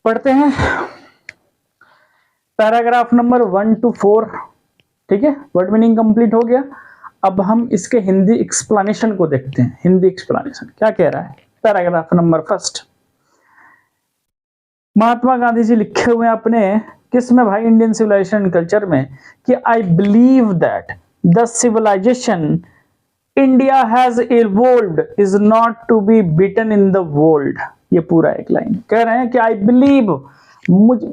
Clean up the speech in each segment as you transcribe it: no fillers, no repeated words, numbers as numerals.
पढ़ते हैं paragraph number 1 to 4। ठीक है, वर्ड मीनिंग कंप्लीट हो गया। अब हम इसके हिंदी एक्सप्लेनेशन को देखते हैं। हिंदी एक्सप्लेनेशन क्या कह रहा है, पैराग्राफ नंबर 1। महात्मा गांधी जी लिखे हुए हैं अपने किस में भाई, इंडियन सिविलाइजेशन कल्चर में, कि I believe that the civilisation India has evolved is not to be beaten in the world. ये पूरा एक लाइन कह रहे हैं कि आई बिलीव,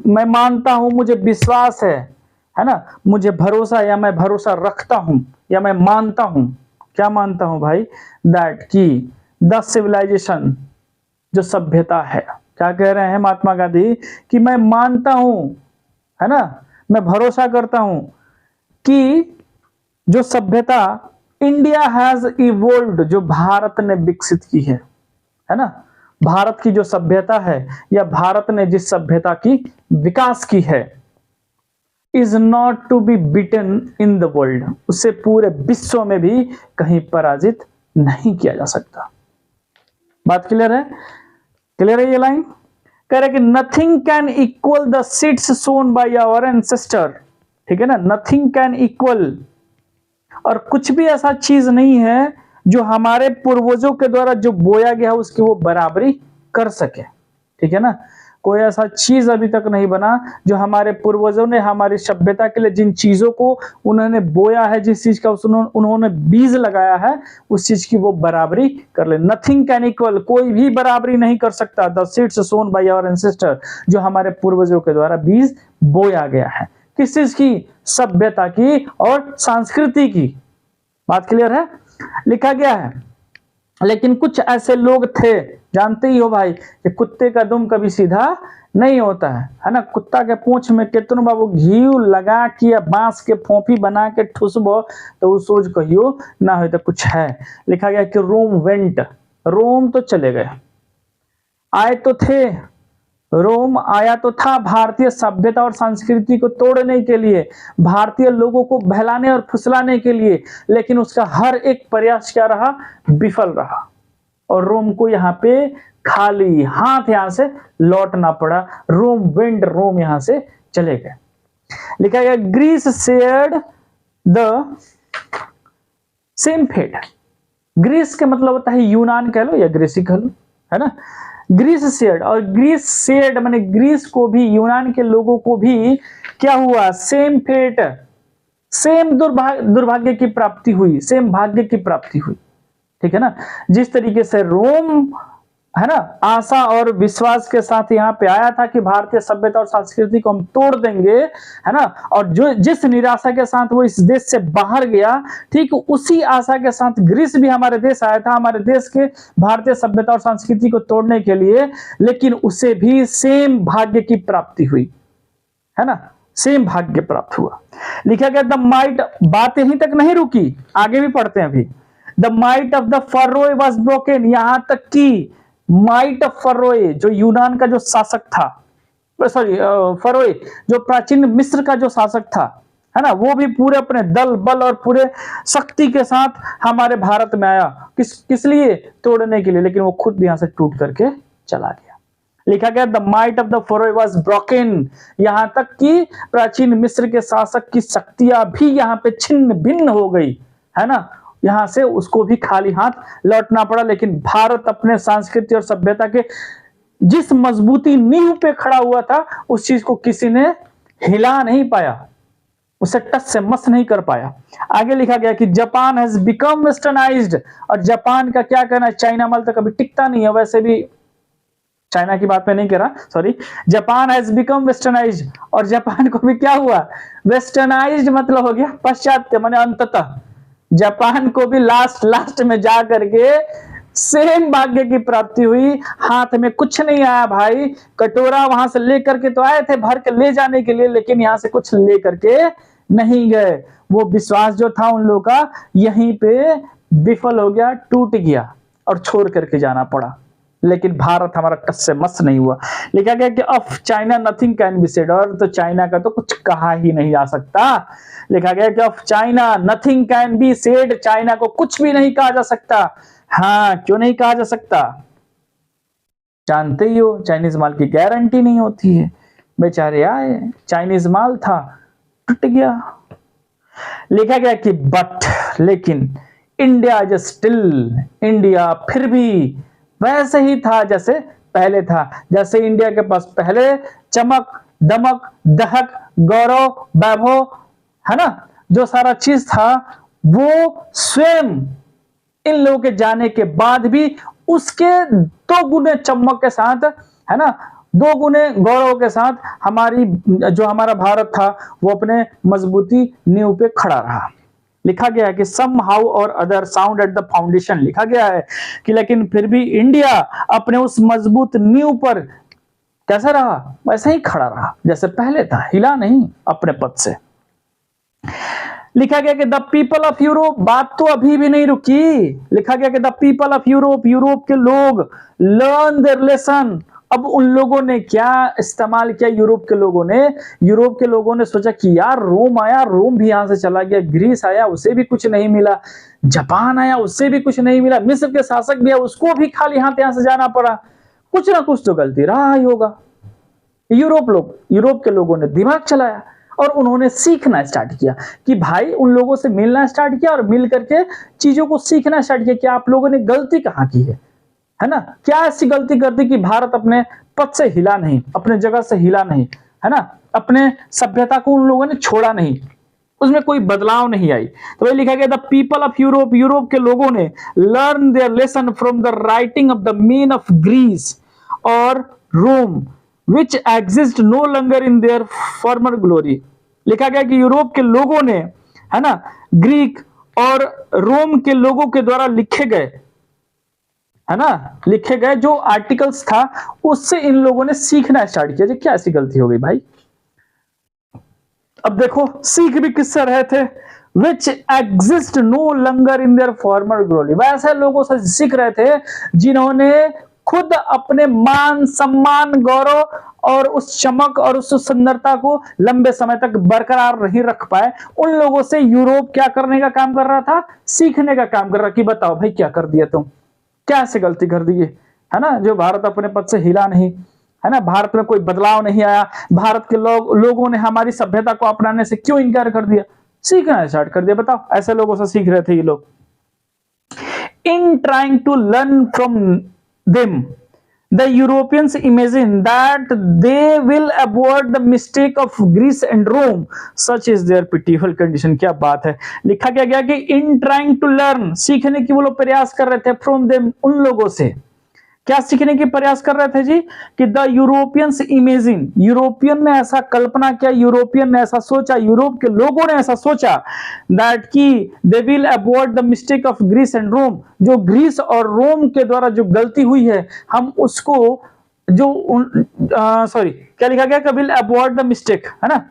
मैं मानता हूं, मुझे विश्वास है ना, मुझे भरोसा, या मैं भरोसा रखता हूं, या मैं मानता हूं। क्या मानता हूं भाई, दैट की द सिविलाइजेशन, जो सभ्यता है। क्या कह रहे हैं महात्मा गांधी, कि मैं मानता हूं, है ना, मैं भरोसा करता हूं कि जो सभ्यता इंडिया हैज इवॉल्व्ड, जो भारत ने विकसित की है ना, भारत की जो सभ्यता है, या भारत ने जिस सभ्यता की विकास की है, is not to be beaten in the world, उससे पूरे विश्व में भी कहीं पराजित नहीं किया जा सकता। बात क्लियर है? क्लियर है ये लाइन? कह रहे कि nothing can equal the seeds sown by our ancestor. ठीक है ना, नथिंग कैन इक्वल, और कुछ भी ऐसा चीज नहीं है जो हमारे पूर्वजों के द्वारा जो बोया गया उसकी वो बराबरी कर सके। ठीक है ना, कोई ऐसा चीज अभी तक नहीं बना जो हमारे पूर्वजों ने हमारी सभ्यता के लिए जिन चीजों को उन्होंने बोया है, जिस चीज का उन्होंने बीज लगाया है, उस चीज की वो बराबरी कर ले। नथिंग कैन इक्वल, कोई भी बराबरी नहीं कर सकता the seeds sown by our ancestor, जो हमारे पूर्वजों के द्वारा बीज बोया गया है। किस चीज की? सभ्यता की और संस्कृति की। बात क्लियर है? लिखा गया है, लेकिन कुछ ऐसे लोग थे, जानते ही हो भाई, कि कुत्ते का दुम कभी सीधा नहीं होता है ना। कुत्ता के पूंछ में कितनो बाबू घी लगा के या बांस के फोफी बना के ठुसबो तो वो सोच कहियो ना हो तो कुछ है। लिखा गया कि रोम वेंट, रोम तो चले गए, आए तो थे, रोम आया तो था भारतीय सभ्यता और संस्कृति को तोड़ने के लिए, भारतीय लोगों को बहलाने और फुसलाने के लिए, लेकिन उसका हर एक प्रयास क्या रहा? विफल रहा, और रोम को यहाँ पे खाली हाथ यहां से लौटना पड़ा। रोम वेंट, रोम यहां से चले गए। लिखा गया Greece shared the same fate. Greece के मतलब होता है यूनान कह लो या ग्रीसी कह लो, है ना। ग्रीस शेयर्ड, और ग्रीस शेयर्ड माने ग्रीस को भी, यूनान के लोगों को भी क्या हुआ? सेम फेट, सेम दुर्भाग्य की प्राप्ति हुई, सेम भाग्य की प्राप्ति हुई। ठीक है ना, जिस तरीके से रोम, है ना, आशा और विश्वास के साथ यहाँ पे आया था कि भारतीय सभ्यता और संस्कृति को हम तोड़ देंगे, है ना, और जो जिस निराशा के साथ वो इस देश से बाहर गया, ठीक उसी आशा के साथ ग्रीस भी हमारे देश आया था, हमारे देश के भारतीय सभ्यता और संस्कृति को तोड़ने के लिए, लेकिन उसे भी सेम भाग्य की प्राप्ति हुई, है ना, सेम भाग्य प्राप्त हुआ। लिखा गया द माइट, बात यहीं तक नहीं रुकी, आगे भी पढ़ते हैं अभी। The might of the Pharaoh was broken, यहां तक कि माइट ऑफ फरोए, जो यूनान का जो शासक था, सॉरी फरोए, जो प्राचीन मिस्र का जो शासक था, है ना, वो भी पूरे अपने दल बल और पूरे शक्ति के साथ हमारे भारत में आया। किस लिए? तोड़ने के लिए, लेकिन वो खुद यहां से टूट करके चला गया। लिखा गया the might of the Pharaoh was broken, यहां तक कि प्राचीन मिस्र के शासक की शक्तियां भी यहां पे छिन्न भिन्न हो गई, है ना, यहां से उसको भी खाली हाथ लौटना पड़ा। लेकिन भारत अपने संस्कृति और सभ्यता के जिस मजबूती नींव पे खड़ा हुआ था, उस चीज को किसी ने हिला नहीं पाया, उसे टच से मस नहीं कर पाया। आगे लिखा गया कि जापान हैज बिकम वेस्टर्नाइज्ड, और जापान का क्या कहना है? चाइना माल तो कभी टिकता नहीं है, वैसे भी चाइना की बात में नहीं कह रहा, sorry, Japan has become westernised, और जापान को भी क्या हुआ? वेस्टर्नाइज्ड मतलब हो गया पाश्चात्य, माने अंततः जापान को भी लास्ट में जा करके सेम भाग्य की प्राप्ति हुई। हाथ में कुछ नहीं आया भाई, कटोरा वहां से लेकर के तो आए थे भर के ले जाने के लिए, लेकिन यहां से कुछ लेकर के नहीं गए। वो विश्वास जो था उन लोगों का यहीं पे विफल हो गया, टूट गया, और छोड़ करके जाना पड़ा। लेकिन भारत हमारा टस से मस नहीं हुआ। लिखा गया कि of China nothing can be said, और तो चाइना का तो कुछ कहा ही नहीं जा सकता। लिखा गया कि of China nothing can be said, China को कुछ भी नहीं कहा जा सकता। हाँ, क्यों नहीं कहा जा सकता? जानते ही हो चाइनीज माल की गारंटी नहीं होती है। बेचारे आए, चाइनीज माल था, टूट गया। लिखा गया कि बट, लेकिन इंडिया इज स्टिल, इंडिया फिर भी वैसे ही था जैसे पहले था। जैसे इंडिया के पास पहले चमक, दमक, दहक, गौरव, वैभव, है ना, जो सारा चीज था, वो स्वयं इन लोगों के जाने के बाद भी उसके 2 गुने चमक के साथ, है ना, 2 गुने गौरव के साथ हमारी, जो हमारा भारत था, वो अपने मजबूती नींव पे खड़ा रहा। लिखा गया है कि सम हाउ और other sound at the foundation, लिखा गया है कि लेकिन फिर भी इंडिया अपने उस मजबूत नींव पर कैसा रहा, वैसे ही खड़ा रहा जैसे पहले था, हिला नहीं अपने पद से। लिखा गया कि द पीपल ऑफ यूरोप, बात तो अभी भी नहीं रुकी। लिखा गया कि the people of Europe, Europe के लोग, लर्न देयर लेसन। अब उन लोगों ने क्या इस्तेमाल किया, यूरोप के लोगों ने सोचा कि यार रोम आया, रोम भी यहां से चला गया, ग्रीस आया, उसे भी कुछ नहीं मिला, जापान आया, उससे भी कुछ नहीं मिला, मिस्र के शासक भी आया, उसको भी खाली हाथ यहां से जाना पड़ा। कुछ ना कुछ तो गलती रहा ही होगा। यूरोप के लोगों ने दिमाग चलाया और उन्होंने सीखना स्टार्ट किया कि भाई, उन लोगों से मिलना स्टार्ट किया और मिल करके चीजों को सीखना स्टार्ट किया कि आप लोगों ने गलती कहां की है ना, क्या ऐसी गलती कर दी कि भारत अपने पद से हिला नहीं, अपने जगह से हिला नहीं, है ना, अपने सभ्यता को उन लोगों ने छोड़ा नहीं, उसमें कोई बदलाव नहीं आई। तो वही लिखा गया, the people of Europe, Europe के लोगों ने learn their lesson from the writing of the men of Greece और Rome which exist no longer in their former glory. लिखा गया कि यूरोप के लोगों ने, है ना, ग्रीक और रोम के लोगों के द्वारा लिखे गए जो आर्टिकल्स था, उससे इन लोगों ने सीखना स्टार्ट किया। क्या ऐसी गलती हो गई भाई? अब देखो, सीख भी किससे रहे थे, which exist no longer in their former glory, वैसे लोगों से सीख रहे थे जिन्होंने खुद अपने मान, सम्मान, गौरव और उस चमक और उस सुंदरता को लंबे समय तक बरकरार नहीं रख पाए। उन लोगों से यूरोप क्या करने का काम कर रहा था, सीखने का काम कर रहा कि बताओ भाई क्या कर दिया तुम, क्या ऐसी गलती कर दी है ना, जो भारत अपने पद से हिला नहीं, है ना, भारत में कोई बदलाव नहीं आया, भारत के लोगों ने हमारी सभ्यता को अपनाने से क्यों इनकार कर दिया, सीखना स्टार्ट कर दिया। बताओ, ऐसे लोगों से सीख रहे थे ये लोग। In trying to learn from them, the Europeans imagine that they will avoid the mistake of Greece and Rome, such is their pitiful condition। क्या बात है, लिखा क्या गया कि in trying to learn, सीखने की वो लोग प्रयास कर रहे थे, from them, उन लोगों से क्या सीखने की प्रयास कर रहे थे जी, कि द यूरोपियंस इमेजिन, यूरोपियन ने ऐसा कल्पना किया, यूरोपियन ने ऐसा सोचा, यूरोप के लोगों ने ऐसा सोचा, दैट की they will avoid the mistake of Greece and Rome, जो ग्रीस और रोम के द्वारा जो गलती हुई है, हम उसको क्या लिखा गया, विल अवॉइड द मिस्टेक, है ना,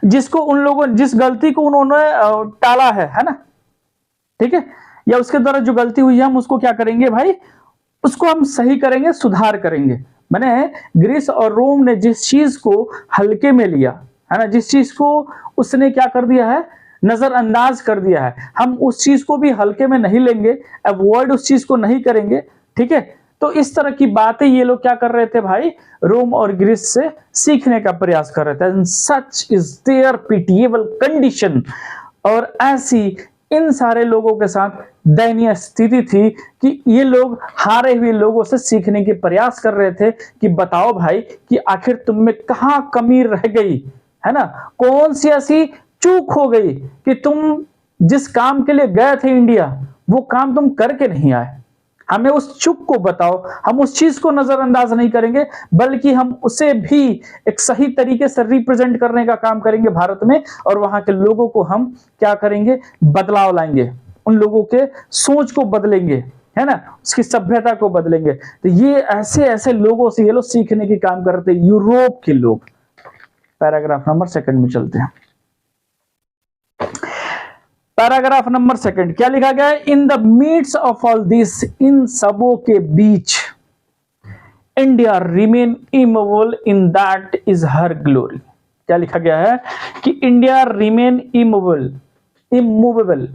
जिसको उन लोगों, जिस गलती को उन्होंने टाला है ना, ठीक है, या उसके द्वारा जो गलती हुई है, हम उसको क्या करेंगे भाई, उसको हम सही करेंगे, सुधार करेंगे। मैंने ग्रीस और रोम ने जिस चीज को हल्के में लिया है ना, जिस चीज को उसने क्या कर दिया है, नजरअंदाज कर दिया है, हम उस चीज को भी हल्के में नहीं लेंगे, अवॉइड उस चीज को नहीं करेंगे, ठीक है। तो इस तरह की बातें ये लोग क्या कर रहे थे भाई, रोम और ग्रीस से सीखने का प्रयास कर रहे थे। Such is their pitiable condition, और ऐसी इन सारे लोगों के साथ दयनीय स्थिति थी कि ये लोग हारे हुए लोगों से सीखने के प्रयास कर रहे थे कि बताओ भाई कि आखिर तुम में कहां कमी रह गई, है ना, कौन सी ऐसी चूक हो गई कि तुम जिस काम के लिए गए थे इंडिया, वो काम तुम करके नहीं आए, हमें उस चूक को बताओ। हम उस चीज को नजरअंदाज नहीं करेंगे, बल्कि हम उसे भी एक सही तरीके से रिप्रेजेंट करने का काम करेंगे भारत में, और वहां के लोगों को हम क्या करेंगे, बदलाव लाएंगे, उन लोगों के सोच को बदलेंगे, है ना, उसकी सभ्यता को बदलेंगे। तो ये ऐसे ऐसे लोगों से ये लोग सीखने की काम करते हैं, यूरोप के लोग। पैराग्राफ नंबर 2 में चलते हैं। पैराग्राफ नंबर 2 क्या लिखा गया है, in the midst of all this, इन सबों के बीच, India remain immovable in that is her glory. क्या लिखा गया है कि इंडिया रिमेन इमूवेबल,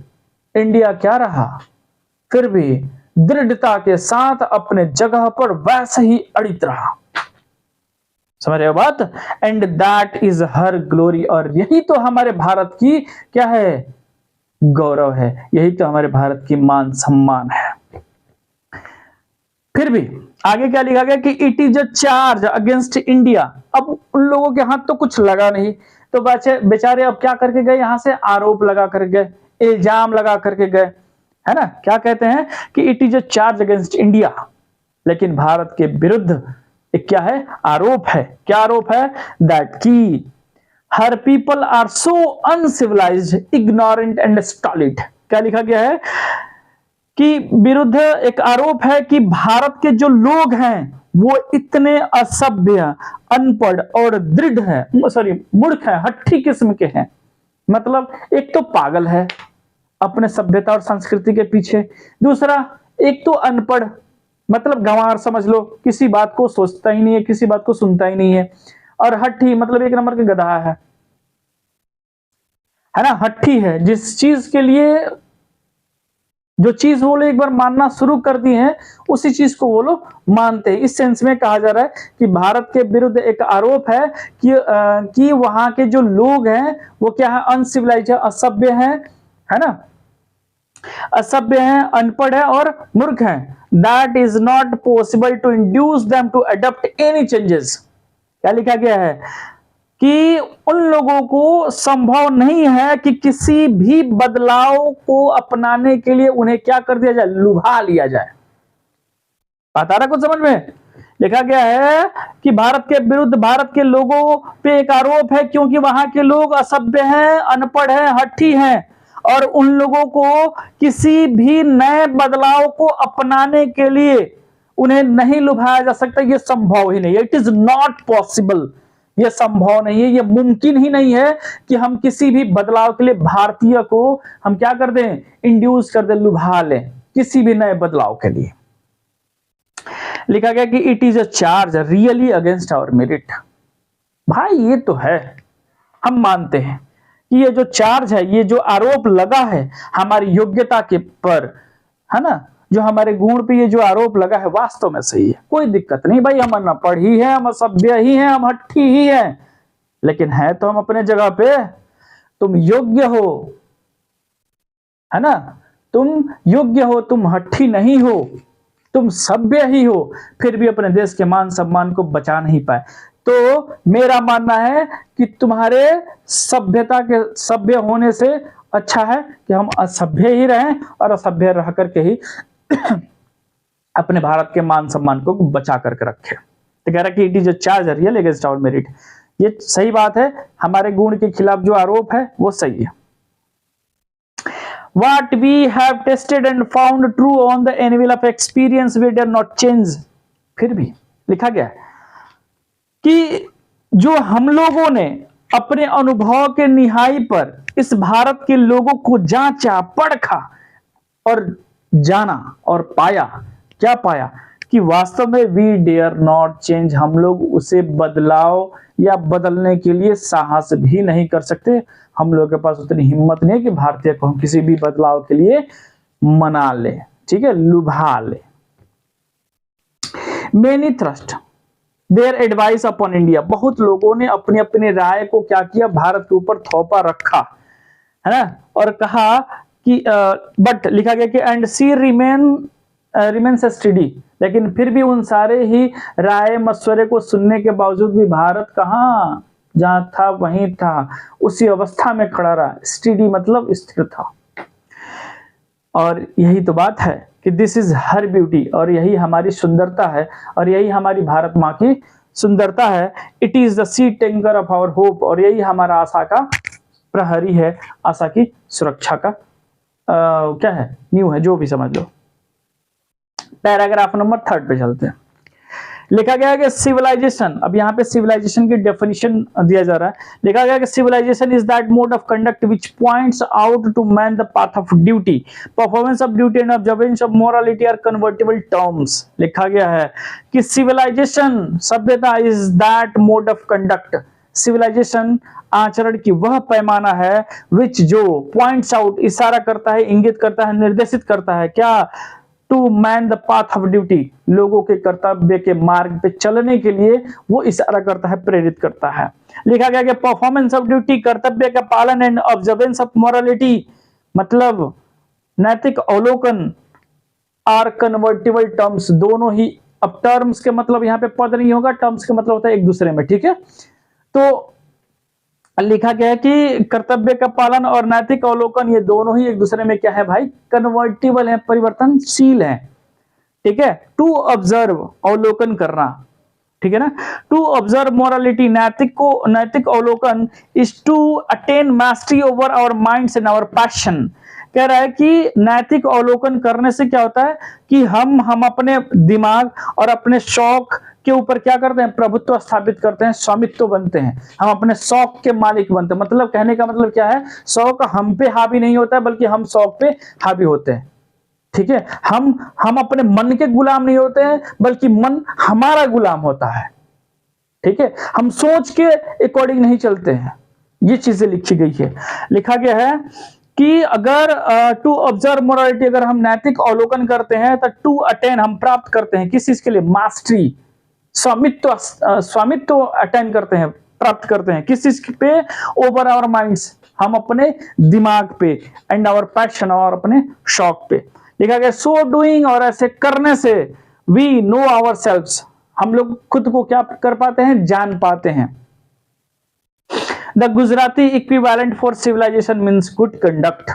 इंडिया क्या रहा, फिर भी दृढ़ता के साथ अपने जगह पर वैसे ही अड़ित रहा। समझ रहे हो बात? And that is her glory, और यही तो हमारे भारत की क्या है, गौरव है, यही तो हमारे भारत की मान सम्मान है। फिर भी आगे क्या लिखा गया कि it is a charge against India. अब उन लोगों के हाथ तो कुछ लगा नहीं, तो बेचारे अब क्या करके गए, यहां से आरोप लगा कर गए, इल्जाम लगा करके गए, है ना। क्या कहते हैं कि it is a charge against India, लेकिन भारत के विरुद्ध एक क्या है, आरोप है। क्या आरोप है? दैट की her people are so uncivilised, ignorant and stolid. क्या लिखा गया है कि विरुद्ध एक आरोप है कि भारत के जो लोग हैं वो इतने असभ्य, अनपढ़ और दृढ़ है, सॉरी मूर्ख है, हट्ठी किस्म के हैं। मतलब एक तो पागल है अपने सभ्यता और संस्कृति के पीछे, दूसरा एक तो अनपढ़, मतलब गंवार समझ लो, किसी बात को सोचता ही नहीं है, किसी बात को सुनता ही नहीं है, और हट्ठी मतलब एक नंबर के गधा है ना। हट्ठी है, जिस चीज के लिए, जो चीज वो लोग एक बार मानना शुरू कर दी है उसी चीज को वो लोग मानते हैं। इस सेंस में कहा जा रहा है कि भारत के विरुद्ध एक आरोप है कि वहां के जो लोग हैं वो क्या है, अनसिविलाइज है, असभ्य है ना, असभ्य हैं, अनपढ़ है और मूर्ख हैं। That is not possible to induce them to adopt any changes. क्या लिखा गया है कि उन लोगों को संभव नहीं है कि किसी भी बदलाव को अपनाने के लिए उन्हें क्या कर दिया जाए, लुभा लिया जाए। बात आ रहा कुछ समझ में? लिखा गया है कि भारत के विरुद्ध भारत के लोगों पे एक आरोप है क्योंकि वहां के लोग असभ्य हैं, अनपढ़ हैं, हट्ठी हैं, और उन लोगों को किसी भी नए बदलाव को अपनाने के लिए उन्हें नहीं लुभाया जा सकता। यह संभव ही नहीं है, इट इज नॉट पॉसिबल, यह संभव नहीं है, यह मुमकिन ही नहीं है कि हम किसी भी बदलाव के लिए भारतीय को हम क्या कर दें, इंड्यूस कर दें, लुभा लें किसी भी नए बदलाव के लिए। लिखा गया कि it is a charge really against our merit. भाई ये तो है, हम मानते हैं कि ये जो चार्ज है, ये जो आरोप लगा है हमारी योग्यता के पर, है ना, जो हमारे गुण पे ये जो आरोप लगा है वास्तव में सही है, कोई दिक्कत नहीं भाई। हम अनपढ़ ही हैं, हम असभ्य ही हैं, हम हट्ठी ही हैं, लेकिन है तो हम अपने जगह पे। तुम योग्य हो, है ना, तुम योग्य हो, तुम हट्ठी नहीं हो, तुम सभ्य ही हो, फिर भी अपने देश के मान सम्मान को बचा नहीं पाए। तो मेरा मानना है कि तुम्हारे सभ्यता के सभ्य होने से अच्छा है कि हम असभ्य ही रहें और असभ्य रह करके ही अपने भारत के मान सम्मान को बचा करके रखें। तो कह रहा कि it is a charge real against our merit. ये सही बात है, हमारे गुण के खिलाफ जो आरोप है वो सही है। What we have tested and found true on the anvil of experience we dare not change। फिर भी लिखा गया है कि जो हम लोगों ने अपने अनुभव के निहाई पर इस भारत के लोगों को जांचा, परखा और जाना और पाया, क्या पाया कि वास्तव में वी डेयर नॉट चेंज, हम लोग उसे बदलाव या बदलने के लिए साहस भी नहीं कर सकते। हम लोगों के पास उतनी हिम्मत नहीं है कि भारतीय को हम किसी भी बदलाव के लिए मना ले, ठीक है, लुभा ले। Many thrust their advice upon India, बहुत लोगों ने अपनी अपनी राय को क्या किया, भारत के ऊपर थोपा रखा, है ना, और कहा कि बट लिखा गया कि एंड सी रिमेन्स स्टडी, लेकिन फिर भी उन सारे ही राय मशवरे को सुनने के बावजूद भी भारत कहाँ, जहां था वहीं था, उसी अवस्था में खड़ा रहा। स्टडी मतलब स्थिर था। और यही तो बात है कि दिस इज हर ब्यूटी, और यही हमारी सुंदरता है, और यही हमारी भारत माँ की सुंदरता है। It is the sheet anchor of our hope, और यही हमारा आशा का प्रहरी है, आशा की सुरक्षा का क्या है, न्यू है, जो भी समझ लो। पैराग्राफ नंबर 3 पे चलते हैं। लिखा गया है कि सिविलाइजेशन, अब यहाँ पे सिविलाइजेशन की डेफिनेशन दिया जा रहा है। लिखा गया है कि civilization is that mode of conduct which points out to man the path of duty, performance of duty and observance of morality are convertible terms. लिखा गया है कि सिविलाइजेशन, सभ्यता, is that mode of conduct, civilization आचरण की वह पैमाना है विच जो पॉइंट्स आउट, इशारा करता है, इंगित करता है, निर्देशित करता है, क्या, to man the path of duty, लोगों के कर्तव्य के मार्ग पे चलने के लिए वो इशारा करता है, प्रेरित करता है। लिखा गया कि परफॉर्मेंस ऑफ ड्यूटी, कर्तव्य का पालन, एंड ऑब्जर्वेंस ऑफ मोरालिटी, मतलब नैतिक अवलोकन, आर कन्वर्टिबल टर्म्स, दोनों ही, अब टर्म्स के मतलब यहाँ पे पद नहीं होगा, टर्म्स के मतलब होता है एक दूसरे में, ठीक है। तो लिखा गया है कि कर्तव्य का पालन और नैतिक अवलोकन ये दोनों ही एक दूसरे में क्या है भाई, कन्वर्टिबल है, परिवर्तनशील है, ठीक है। टू ऑब्जर्व, अवलोकन करना, ठीक है ना। टू ऑब्जर्व मोरालिटी, नैतिक अवलोकन, is to attain mastery over our minds and our passion. कह रहा है कि नैतिक अवलोकन करने से क्या होता है कि हम अपने दिमाग और अपने शौक के ऊपर क्या करते हैं, प्रभुत्व स्थापित करते हैं, स्वामित्व बनते हैं, हम अपने शौक के मालिक बनते हैं। मतलब कहने का मतलब क्या है, शौक हम पे हावी नहीं होता है, बल्कि हम शौक पे हावी होते हैं, ठीक है। हम अपने मन के गुलाम नहीं होते हैं, बल्कि मन हमारा गुलाम होता है, ठीक है। हम सोच के अकॉर्डिंग नहीं चलते हैं, ये चीजें लिखी गई है। लिखा गया है कि अगर टू ऑब्जर्व मोरालिटी, अगर हम नैतिक अवलोकन करते हैं, तो टू अटेन, हम प्राप्त करते हैं किस चीज के लिए, मास्टरी, स्वामित्व अटेन करते हैं, प्राप्त करते हैं किस चीज पे, ओवर आवर माइंड्स, हम अपने दिमाग पे, एंड आवर पैशन, और अपने शौक पे। लिखा गया सो डूइंग, और ऐसे करने से, वी नो आवर सेल्व्स, हम लोग खुद को क्या कर पाते हैं, जान पाते हैं। The Gujarati equivalent for civilization means good conduct,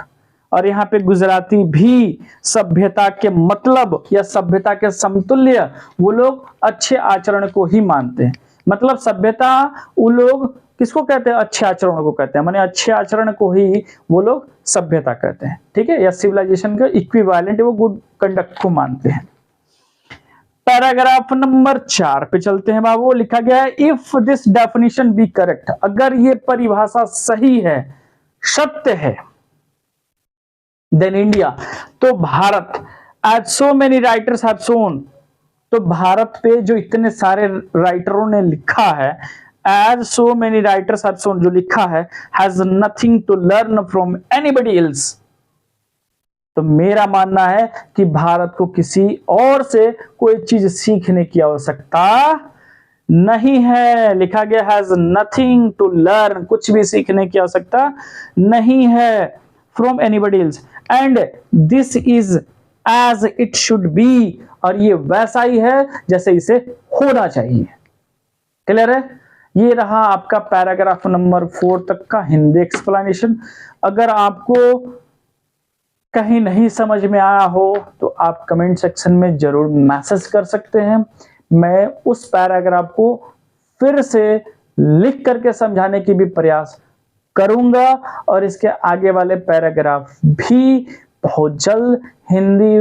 और यहाँ पे गुजराती भी सभ्यता के मतलब या सभ्यता के समतुल्य वो लोग अच्छे आचरण को ही मानते हैं। मतलब सभ्यता, वो लोग किसको कहते हैं, अच्छे आचरण को कहते हैं, माने अच्छे आचरण को ही वो लोग सभ्यता कहते हैं, ठीक है, या सिविलाइजेशन का इक्विवेलेंट वो गुड कंडक्ट को मानते हैं। पैराग्राफ नंबर 4 पे चलते हैं बाबू। लिखा गया है if this definition be correct, अगर ये परिभाषा सही है, सत्य है, देन इंडिया, तो Bharat, as so many writers have shown, तो भारत पे जो इतने सारे राइटरों ने लिखा है, as so many writers have shown, जो लिखा है, has nothing to learn from anybody else, तो मेरा मानना है कि भारत को किसी और से कोई चीज सीखने की आवश्यकता नहीं है। लिखा गया हैज नथिंग टू लर्न, कुछ भी सीखने की आवश्यकता नहीं है from anybody else, and this is as it should be, और ये वैसा ही है जैसे इसे होना चाहिए। क्लियर है? ये रहा आपका पैराग्राफ नंबर 4 तक का हिंदी एक्सप्लेनेशन। अगर आपको कहीं नहीं समझ में आया हो तो आप कमेंट सेक्शन में जरूर मैसेज कर सकते हैं, मैं उस पैराग्राफ को फिर से लिख करके समझाने की भी प्रयास करूंगा, और इसके आगे वाले पैराग्राफ भी बहुत जल्द हिंदी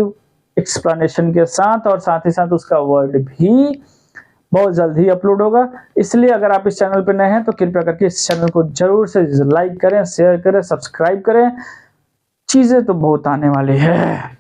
एक्सप्लेनेशन के साथ, और साथ ही साथ उसका वर्ड भी बहुत जल्द ही अपलोड होगा। इसलिए अगर आप इस चैनल पर नए हैं तो कृपया करके इस चैनल को जरूर से लाइक करें, शेयर करें, सब्सक्राइब करें, चीजें तो बहुत आने वाली है।